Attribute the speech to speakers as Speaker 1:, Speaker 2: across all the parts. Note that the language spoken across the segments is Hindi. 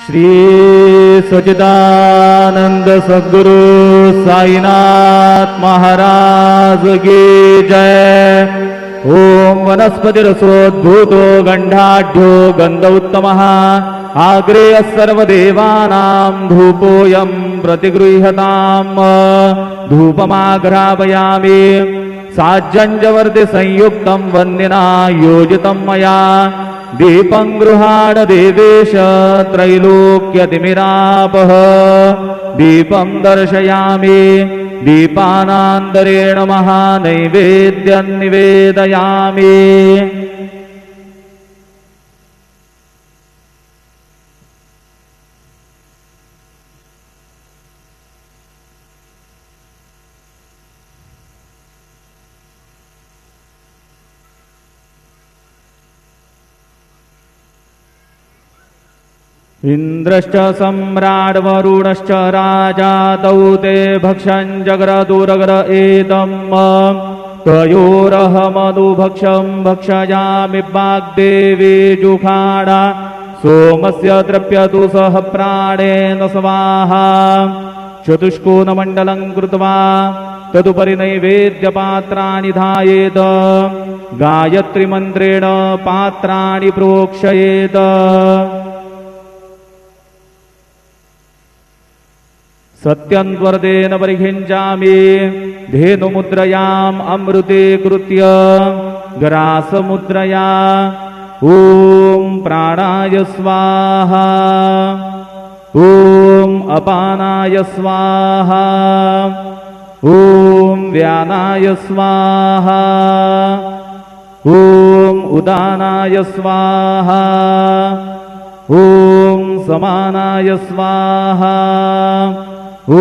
Speaker 1: श्री सच्चिदानंद सद्गुरु साईनाथ महाराज की जय। ओम वनस्पतिरसोद्भूतो गंधाढ्यो गंध उत्तमः आग्रेय सर्वदेवानां धूपोऽयं प्रतिगृह्यताम्। धूपमाघ्रापयामि साज्जंजवर्ति संयुक्तं वन्दिना योजितं मया। दीपं गृहाण देवेश त्रैलोक्यतिमिरापः। दीपं दर्शयामि दीपानान्तरेण महानैवेद्यं निवेदयामि। इंद्रश्च सम्राट् वरुणश्च राजा तौ ते भक्षं जग्रदुरग्र एतम्। तयोरहमनुभक्षं भक्षयामि वाग्देवी जुषाण। सोमस्य द्रव्यतु सह प्राणेन स्वाहा। चतुष्कोणमण्डलं कृत्वा तदुपरि नैवेद्यपात्राणि धायेत। गायत्रीमन्त्रेण पात्राणि प्रोक्षयेत। सत्यन्वर्तेन परिखिञ्चामि धेनुमुद्रयाम् अमृते कृत्य ग्रासमुद्रया। ॐ प्राणाय स्वाहा। ॐ अपानाय स्वाहा। ॐ व्यानाय स्वाहा। ॐ उदानाय स्वाहा। ॐ समानाय स्वाहा। ॐ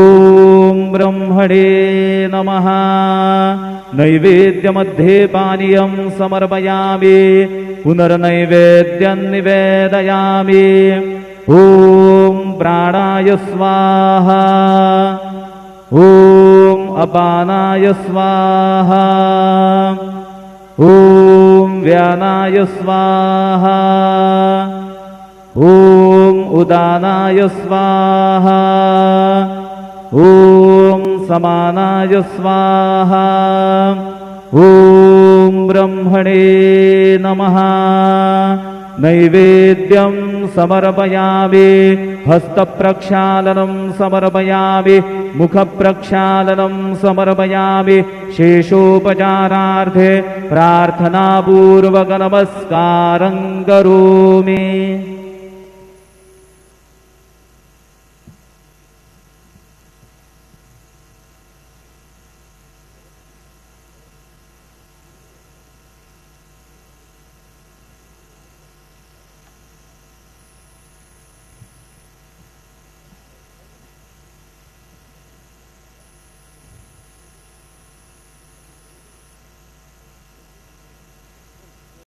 Speaker 1: ब्रह्मणे नमः। नैवेद्यमध्ये पानीयं समर्पयामि पुनर्नैवेद्यं निवेदयामि। ॐ प्राणाय स्वाहा। ॐ अपानाय स्वाहा। ॐ व्यानाय स्वाहा। ॐ उदानाय स्वाहा। ॐ समानाय स्वाहा। ॐ ब्रह्मणे नमः। नैवेद्यं समर्पयामि हस्तप्रक्षालनं समर्पयामि मुखप्रक्षालनं समर्पयामि। शेषोपचारार्थे प्रार्थनापूर्वक नमस्कारं करोमि।